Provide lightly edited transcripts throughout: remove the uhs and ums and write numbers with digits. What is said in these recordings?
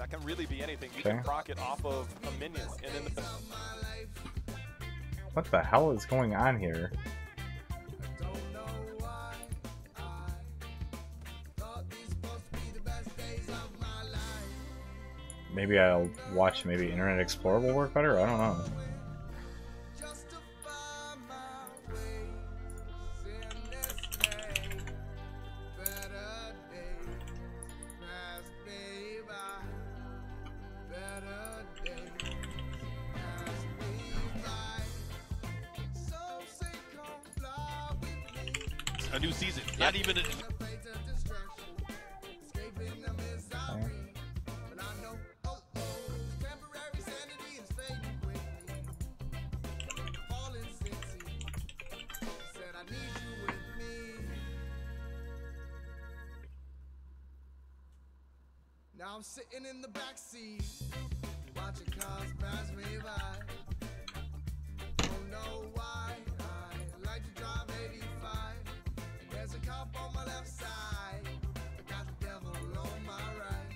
That can really be anything. You can proc it off of a minion. And in the... What the hell is going on here? Maybe I'll watch, maybe Internet Explorer will work better? I don't know. A new season, not even a... Now I'm sitting in the back seat, watching cars pass me by. Don't know why I like to drive 85. There's a cop on my left side, I got the devil on my right.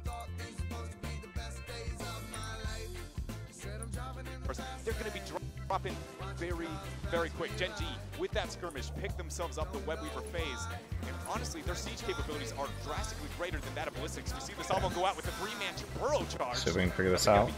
Thought these supposed to be the best days of my life. Said I'm driving in the back. They're going to be dropping very, very quick. Gen G, with that skirmish, pick themselves up the Web Weaver phase. And honestly, their siege capabilities are drastically greater than that of Ballistics. We see this Salvo go out with a 3-man burrow charge. So we can figure this out.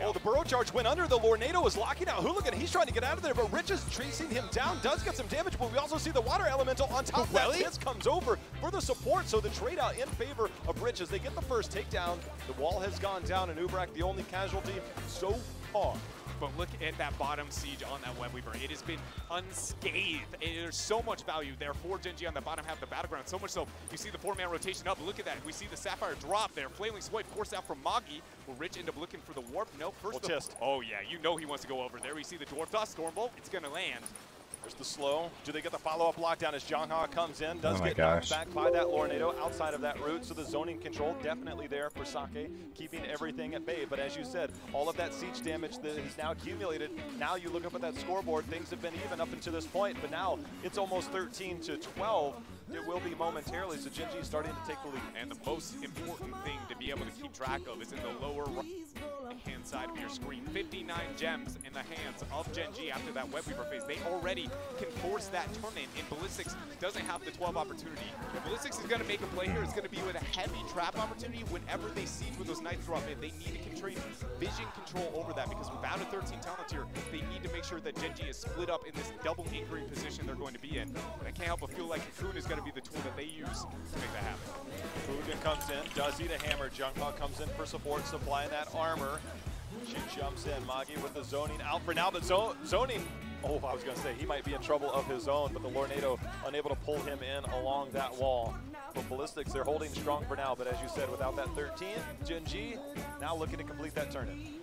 Oh, the burrow charge went under. The Lornado is locking out Hooligan. He's trying to get out of there, but Rich is chasing him down. Does get some damage, but we also see the water elemental on top of that. This comes over for the support, so the trade out in favor of Rich as they get the first takedown. The wall has gone down, and Ubrak, the only casualty so far. But look at that bottom siege on that Web Weaver. It has been unscathed. There's so much value there for Gen G on the bottom half of the battleground. So much so, you see the 4-man rotation up. Look at that. We see the Sapphire drop there. Flailing Swipe forced out from Moggy. Will Rich end up looking for the warp? No, first oh yeah, you know he wants to go over there. We see the Dwarf Toss, Stormbolt. It's going to land. There's the slow. Do they get the follow-up lockdown as Jongha comes in? Does get gosh. knocked back by that Lornado outside of that route. So the zoning control definitely there for Sake, keeping everything at bay. But as you said, all of that siege damage that is now accumulated. Now you look up at that scoreboard, things have been even up until this point, but now it's almost 13-12. It will be momentarily, so Gen G is starting to take the lead. And the most important thing to be able to keep track of is in the lower right-hand side of your screen. 59 gems in the hands of Gen G after that Web Weaver phase. They already can force that turn-in, and Ballistics doesn't have the 12 opportunity. If Ballistics is going to make a play here, it's going to be with a heavy trap opportunity. Whenever they siege with those Knights drop in, they need to trade vision control over that, because without a 13 talent here, they need to make sure that Gen G is split up in this double anchoring position they're going to be in. And I can't help but feel like Cocoon is going to be the tool that they use to make that happen. Hooligan comes in, does eat a hammer. Jungha comes in for support, supplying that armor. She jumps in. Magi with the zoning out for now, but zoning, oh, I was going to say he might be in trouble of his own, but the Lornado unable to pull him in along that wall. But Ballistics, they're holding strong for now, but as you said, without that 13, Gen G now looking to complete that turn-in.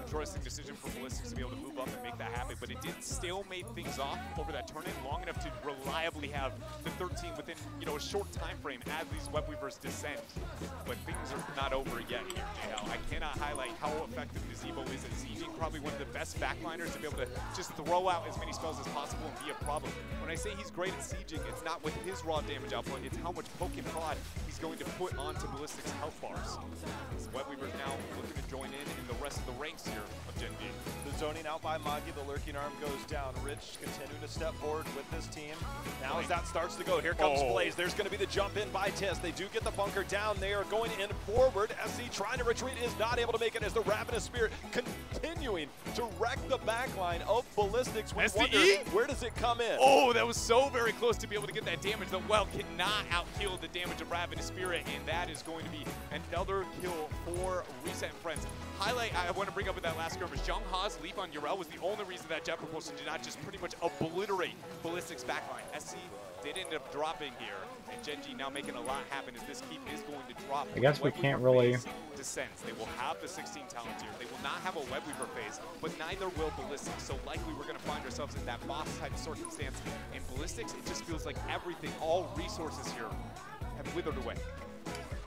Interesting decision for Ballistics to be able to move up and make that happen, but it did stalemate things off over that turn-in long enough to reliably have the 13 within, a short time frame as these Web Weavers descend. But things are not over yet here, JL. I cannot highlight how effective Nazebo is at sieging. Probably one of the best backliners to be able to just throw out as many spells as possible and be a problem. When I say he's great at sieging, it's not with his raw damage output, it's how much poke and prod he's going to put onto Ballistics' health bars. So Web Weaver's now looking to join in the rest of the ranks here of Gen G. The zoning out by Magi, the lurking arm goes down. Rich continuing to step forward with this team. Now as that starts to go, here comes Blaze. There's going to be the jump in by Tiss. They do get the bunker down. They are going in forward. SC trying to retreat, is not able to make it as the Ravenous Spirit continuing to wreck the backline of Ballistics. We wonder, where does it come in? Oh, that was so very close to be able to get that damage. The well cannot out-kill the damage of Ravenous Spirit, and that is going to be another kill for Reset and Friends. Highlight I want to bring up with that last skirmish. Jungha's leap on Yrel was the only reason that jet propulsion did not just pretty much obliterate Ballistics' backline. SC did end up dropping here, and Gen G now making a lot happen as this keep is going to drop. I guess we can't really descends. They will have the 16 talents here. They will not have a Web Weaver phase, but neither will Ballistics. So likely we're going to find ourselves in that boss type of circumstance. In Ballistics, it just feels like everything, all resources here have withered away.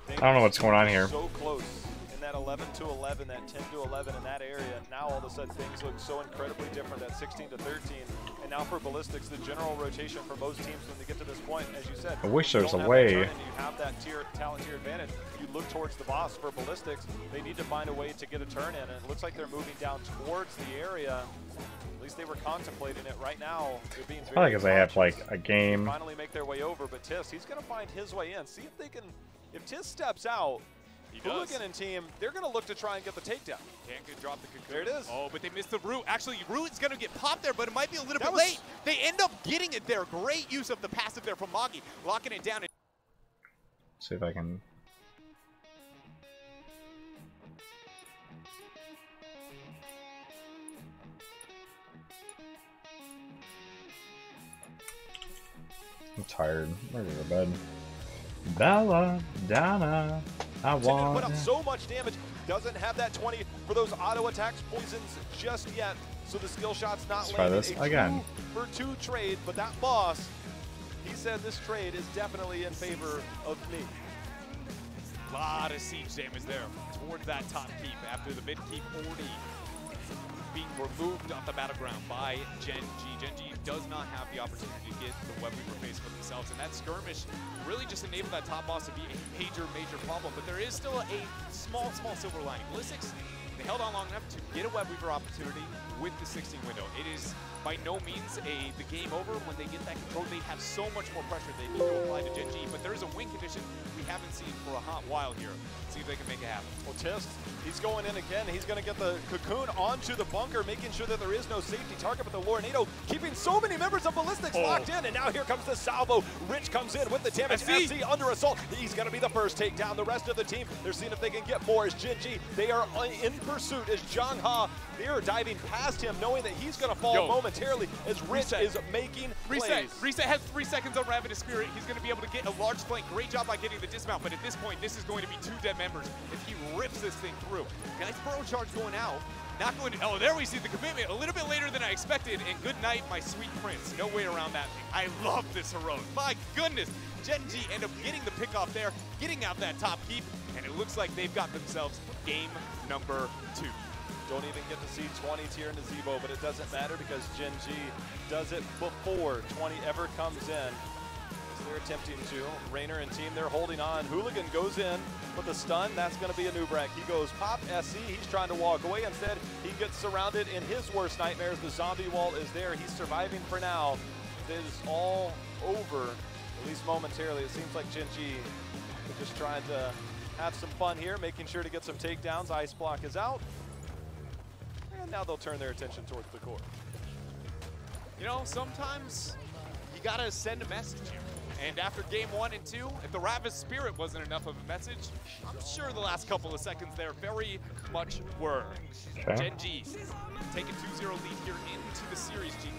I don't know what's going on here. So close in that 11-11, that 10-11 in that area. And now all of a sudden things look so incredibly different at 16-13. And now for Ballistics, the general rotation for most teams when they get to this point, as you said, I wish you there was don't a have that way. turn and you have that talent tier advantage. You look towards the boss for Ballistics. They need to find a way to get a turn in, and it looks like they're moving down towards the area. At least they were contemplating it. Right now, they're being very Probably because they have cautious. like a game. Finally make their way over, but Tiss, he's going to find his way in. See if they can. If Tiss steps out, Hooligan and team, they're going to look to try and get the takedown. Can't get drop the cocoon. There it is. Oh, but they missed the root. Actually, root's going to get popped there, but it might be a little That bit was- late. They end up getting it there. Great use of the passive there from Magi, locking it down. See if I can. I'm tired. I'm ready to go to bed. Bella, Donna, I Continue to put want. up so much damage. Doesn't have that 20 for those auto attacks, poisons just yet. So the skill shot's not Let's try landing. this A again. 2-for-2 trade, but that boss, he said this trade is definitely in favor of me. Lot of siege damage there towards that top keep after the mid keep already being removed off the battleground by Gen G. Gen G does not have the opportunity to get the web weaver face for themselves, and that skirmish really just enabled that top boss to be a major problem. But there is still a small silver lining. Ballistics, they held on long enough to get a web weaver opportunity with the 16 window. It is by no means the game over. When they get that control, they have so much more pressure they need to apply to Gen G, but there is a win condition we haven't seen for a hot while here. See if they can make it happen. Well, Tist, he's going in again. He's going to get the cocoon onto the bunker, making sure that there is no safety target, but the Lornado keeping so many members of Ballistics locked in, and now here comes the salvo. Rich comes in with the damage. SC under assault. He's going to be the first takedown. The rest of the team, they're seeing if they can get more as Gen G. They are in pursuit as Zhang Ha. They are diving past him, knowing that he's going to fall momentarily as Rich is making plays. Reset has 3 seconds on Ravenous Spirit. He's going to be able to get a large flank. Great job by getting the dismount, but at this point, this is going to be 2 dead members if he rips this thing through. Nice burrow charge going out. Not going to, oh, there we see the commitment. A little bit later than I expected, and good night, my sweet prince. No way around that thing. I love this heroic. My goodness. Gen G end up getting the pick off there, getting out that top keep, and it looks like they've got themselves game number 2. Don't even get to see 20 tier into Zebo, but it doesn't matter because Gen G does it before 20 ever comes in. So they're attempting to. Rainer and team, they're holding on. Hooligan goes in with a stun. That's going to be a Nubrak. He goes pop SC. He's trying to walk away. Instead, he gets surrounded in his worst nightmares. The zombie wall is there. He's surviving for now. It is all over, at least momentarily. It seems like Gen G is just trying to have some fun here, making sure to get some takedowns. Ice block is out. And now they'll turn their attention towards the core. You know, sometimes you gotta send a message here. And after game 1 and 2, if the Ravenous Spirit wasn't enough of a message, I'm sure the last couple of seconds there very much were. Okay. Gen G take a 2-0 lead here into the series,